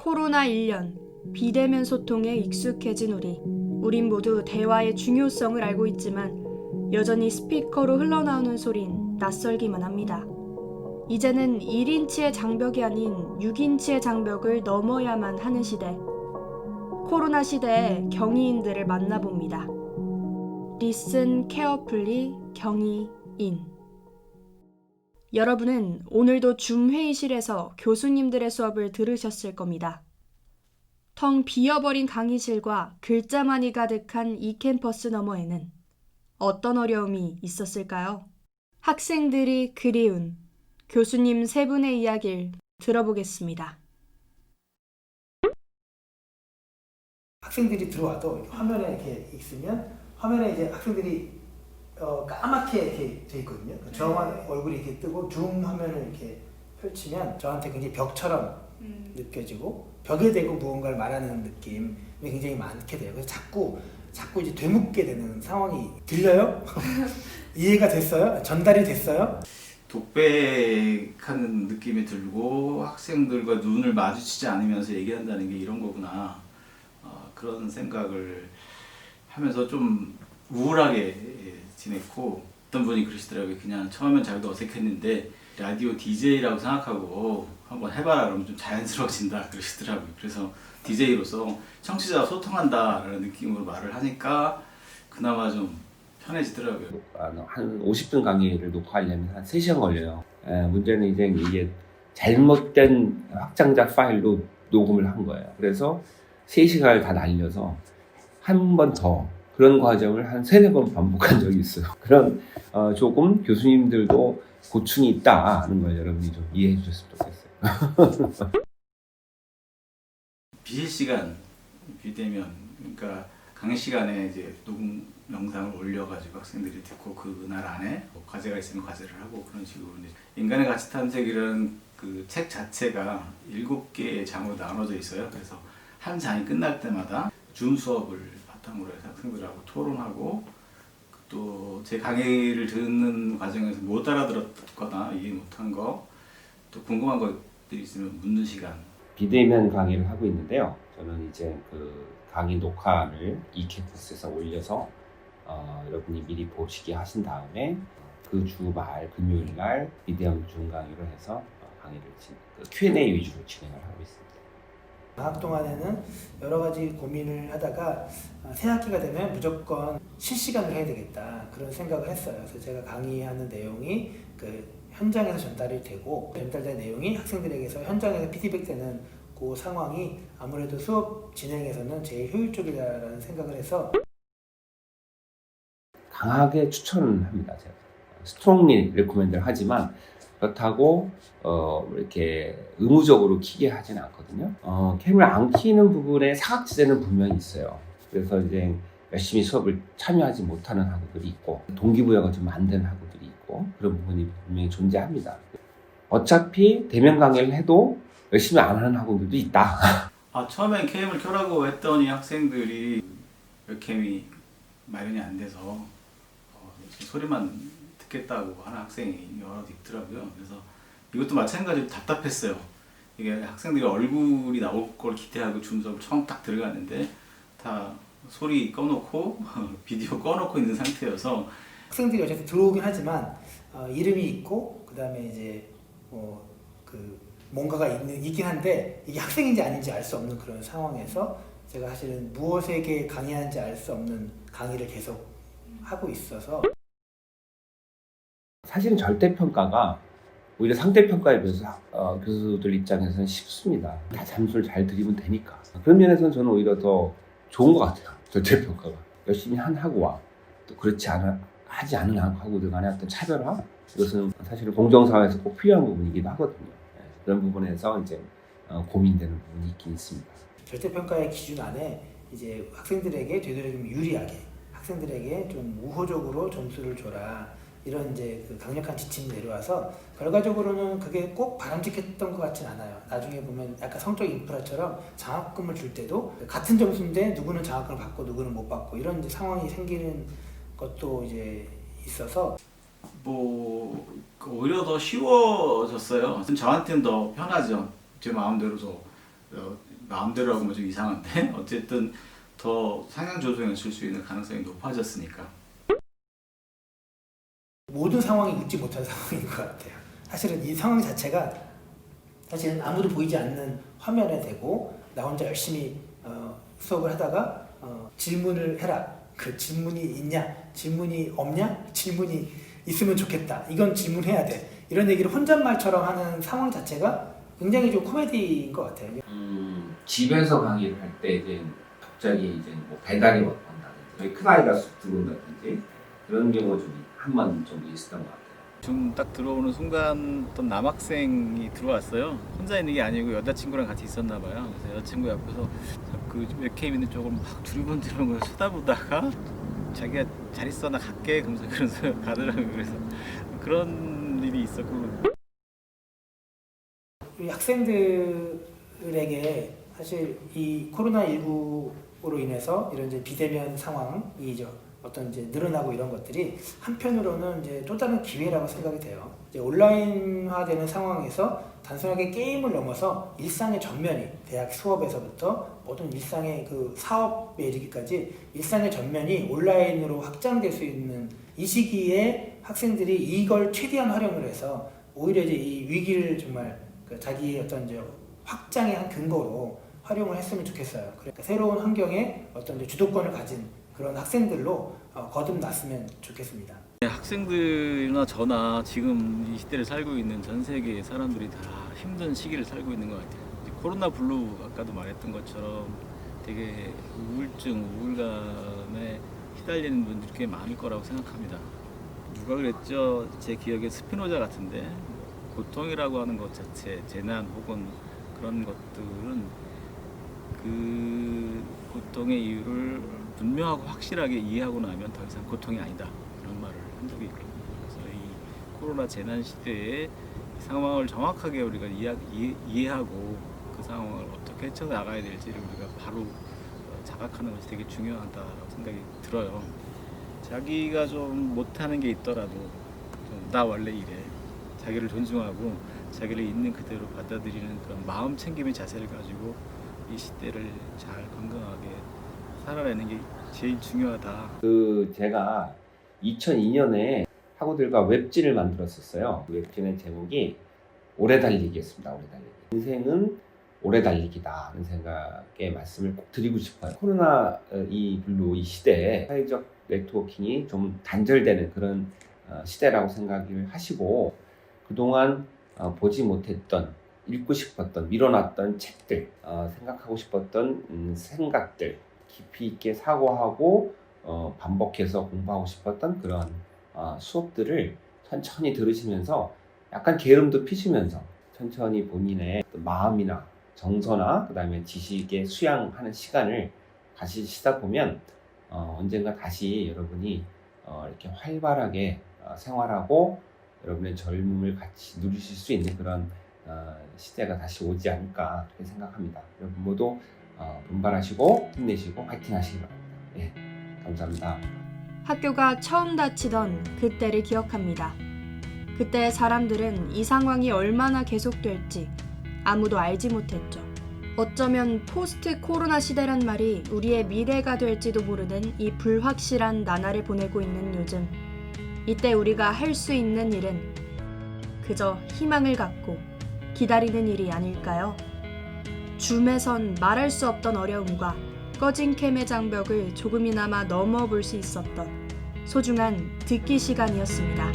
코로나 1년, 비대면 소통에 익숙해진 우린 모두 대화의 중요성을 알고 있지만 여전히 스피커로 흘러나오는 소린 낯설기만 합니다. 이제는 1인치의 장벽이 아닌 6인치의 장벽을 넘어야만 하는 시대. 코로나 시대에 경위인들을 만나봅니다. Listen carefully 경위인. 여러분은 오늘도 줌 회의실에서 교수님들의 수업을 들으셨을 겁니다. 텅 비어버린 강의실과 글자만이 가득한 이 캠퍼스 너머에는 어떤 어려움이 있었을까요? 학생들이 그리운 교수님 세 분의 이야기를 들어보겠습니다. 학생들이 들어와도 화면에 이렇게 있으면 화면에 이제 학생들이 까맣게 이렇게 돼 있거든요. 저만 얼굴이 이렇게 뜨고 줌 화면을 이렇게 펼치면 저한테 굉장히 벽처럼 느껴지고 벽에 대고 무언가를 말하는 느낌이 굉장히 많게 돼요. 그래서 자꾸 이제 되묻게 되는 상황이 들려요? 이해가 됐어요? 전달이 됐어요? 독백하는 느낌이 들고 학생들과 눈을 마주치지 않으면서 얘기한다는 게 이런 거구나. 그런 생각을 하면서 좀 우울하게 지냈고, 어떤 분이 그러시더라고요. 그냥 처음엔 자기도 어색했는데 라디오 DJ라고 생각하고 한번 해봐라 그러면 좀 자연스러워진다 그러시더라고요. 그래서 DJ로서 청취자와 소통한다라는 느낌으로 말을 하니까 그나마 좀 편해지더라고요. 한 50분 강의를 녹화하려면 한 3시간 걸려요. 문제는 이제 이게 잘못된 확장자 파일로 녹음을 한 거예요. 그래서 3시간을 다 날려서 한 번 더 그런 과정을 한 3-4번 반복한 적이 있어요. 그런 조금 교수님들도 고충이 있다는 걸 여러분이 좀 이해해 주셨으면 좋겠어요. 비실시간, 비대면, 그러니까 강의 시간에 이제 녹음 영상을 올려가지고 학생들이 듣고 그날 안에 뭐 과제가 있으면 과제를 하고 그런 식으로 인간의 가치 탐색이라는 그 책 자체가 7개의 장으로 나눠져 있어요. 그래서 한 장이 끝날 때마다 줌 수업을 바탕으로 해서 학생들하고 토론하고 또 제 강의를 듣는 과정에서 못 알아들었거나 이해 못한 거 또 궁금한 것들이 있으면 묻는 시간. 비대면 강의를 하고 있는데요. 저는 이제 그 강의 녹화를 이 캠퍼스에서 올려서 여러분이 미리 보시게 하신 다음에 그 주 말 금요일 날 비대면 줌 강의로 해서 강의를 Q&A 위주로 진행을 하고 있습니다. 방학 동안에는 여러 가지 고민을 하다가 새 학기가 되면 무조건 실시간으로 해야 되겠다 그런 생각을 했어요. 그래서 제가 강의하는 내용이 그 현장에서 전달이 되고 전달된 내용이 학생들에게서 현장에서 피드백되는 그 상황이 아무래도 수업 진행에서는 제일 효율적이다라는 생각을 해서 강하게 추천합니다. 제가 스트롱리 레코멘드를 하지만 그렇다고 이렇게 의무적으로 키게 하진 않거든요. 캠을 안 키는 부분에 사각지대는 분명히 있어요. 그래서 이제 열심히 수업을 참여하지 못하는 학우들이 있고 동기부여가 좀 안 되는 학우들이 있고 그런 부분이 분명히 존재합니다. 어차피 대면 강의를 해도 열심히 안 하는 학우들도 있다. 처음엔 캠을 켜라고 했더니 학생들이 웹캠이 마련이 안 돼서 소리만 듣겠다고 하는 학생이 여러 있더라고요. 그래서 이것도 마찬가지로 답답했어요. 이게 학생들이 얼굴이 나올 걸 기대하고 줌 수업 처음 딱 들어갔는데 다 소리 꺼놓고 비디오 꺼놓고 있는 상태여서 학생들이 어쨌든 들어오긴 하지만 이름이 있고 그 다음에 이제 뭔가가 있긴 한데 이게 학생인지 아닌지 알 수 없는 그런 상황에서 제가 사실은 무엇에게 강의하는지 알 수 없는 강의를 계속 하고 있어서 사실은 절대평가가 오히려 상대평가에 비해서 교수들 입장에서는 쉽습니다. 다 점수를 잘 드리면 되니까. 그런 면에서는 저는 오히려 더 좋은 것 같아요. 절대평가가. 열심히 한 학우와 또 그렇지 하지 않은 학우들 간의 어떤 차별화? 이것은 사실은 공정사회에서 꼭 필요한 부분이기도 하거든요. 그런 부분에서 이제 고민되는 부분이 있긴 있습니다. 절대평가의 기준 안에 이제 학생들에게 되도록이면 유리하게 학생들에게 좀 우호적으로 점수를 줘라. 이런 이제 그 강력한 지침이 내려와서 결과적으로는 그게 꼭 바람직했던 것 같진 않아요. 나중에 보면 약간 성적 인프라처럼 장학금을 줄 때도 같은 점수인데 누구는 장학금을 받고 누구는 못 받고 이런 이제 상황이 생기는 것도 이제 있어서 뭐 오히려 더 쉬워졌어요. 저한테는 더 편하죠. 제 마음대로 마음대로 하면 좀 이상한데 어쨌든 더 상향 조정을 줄 수 있는 가능성이 높아졌으니까. 모든 상황이 웃지 못한 상황인 것 같아요. 사실은 이 상황 자체가 사실은 아무도 보이지 않는 화면에 대고 나 혼자 열심히 수업을 하다가 질문을 해라. 그 질문이 있냐? 질문이 없냐? 질문이 있으면 좋겠다. 이건 질문해야 돼. 이런 얘기를 혼잣말처럼 하는 상황 자체가 굉장히 좀 코미디인 것 같아요. 집에서 강의를 할 때 이제 갑자기 이제 뭐 배달이 온다든지 큰 아이가 쑥 들어온다든지 그런 경우가 좀 한 번 정도 있었던 것 같아요. 좀 딱 들어오는 순간 어떤 남학생이 들어왔어요. 혼자 있는 게 아니고 여자친구랑 같이 있었나 봐요. 그래서 여자친구 옆에서 그 웹캠 있는 쪽을 막 두리번두리번 걸 쳐다보다가 자기가 잘 있어 나 갈게 그러면서 가더라고요. 그래서 그런 일이 있었고. 우리 학생들에게 사실 이 코로나19로 인해서 이런 이제 비대면 상황이 어떤 이제 늘어나고 이런 것들이 한편으로는 이제 또 다른 기회라고 생각이 돼요. 이제 온라인화되는 상황에서 단순하게 게임을 넘어서 일상의 전면이 대학 수업에서부터 모든 일상의 그 사업에 이르기까지 일상의 전면이 온라인으로 확장될 수 있는 이 시기에 학생들이 이걸 최대한 활용을 해서 오히려 이제 이 위기를 정말 자기의 어떤 이제 확장의 한 근거로 활용을 했으면 좋겠어요. 그러니까 새로운 환경에 어떤 이제 주도권을 가진 그런 학생들로 거듭났으면 좋겠습니다. 학생들이나 저나 지금 이 시대를 살고 있는 전 세계의 사람들이 다 힘든 시기를 살고 있는 것 같아요. 코로나 블루 아까도 말했던 것처럼 되게 우울증, 우울감에 휘달리는 분들이 꽤 많을 거라고 생각합니다. 누가 그랬죠? 제 기억에 스피노자 같은데 고통이라고 하는 것 자체, 재난 혹은 그런 것들은 그 고통의 이유를 분명하고 확실하게 이해하고 나면 더 이상 고통이 아니다, 이런 말을 한 적이 있거든요. 그래서 이 코로나 재난 시대의 상황을 정확하게 우리가 이해하고 그 상황을 어떻게 헤쳐나가야 될지를 우리가 바로 자각하는 것이 되게 중요하다고 생각이 들어요. 자기가 좀 못하는 게 있더라도 나 원래 이래, 자기를 존중하고 자기를 있는 그대로 받아들이는 그런 마음 챙김의 자세를 가지고 이 시대를 잘 건강하게 살아내는 게 제일 중요하다. 제가 2002년에 학우들과 웹진을 만들었었어요. 웹진의 제목이 오래 달리기였습니다. 오래 달리기. 인생은 오래 달리기다는 생각의 말씀을 꼭 드리고 싶어요. 코로나 이 블루 이 시대에 사회적 네트워킹이 좀 단절되는 그런 시대라고 생각을 하시고 그동안 보지 못했던 읽고 싶었던 미뤄놨던 책들 생각하고 싶었던 생각들 깊이 있게 사고하고 반복해서 공부하고 싶었던 그런 수업들을 천천히 들으시면서 약간 게으름도 피시면서 천천히 본인의 마음이나 정서나 그 다음에 지식에 수양하는 시간을 가지시다 보면 언젠가 다시 여러분이 이렇게 활발하게 생활하고 여러분의 젊음을 같이 누리실 수 있는 그런 시대가 다시 오지 않을까 그렇게 생각합니다. 여러분 모두 분발하시고 힘내시고 파이팅 하시기 바랍니다. 예, 감사합니다. 학교가 처음 닫히던 그때를 기억합니다. 그때 사람들은 이 상황이 얼마나 계속될지 아무도 알지 못했죠. 어쩌면 포스트 코로나 시대란 말이 우리의 미래가 될지도 모르는 이 불확실한 나날을 보내고 있는 요즘, 이때 우리가 할 수 있는 일은 그저 희망을 갖고 기다리는 일이 아닐까요? 줌에선 말할 수 없던 어려움과 꺼진 캠의 장벽을 조금이나마 넘어볼 수 있었던 소중한 듣기 시간이었습니다.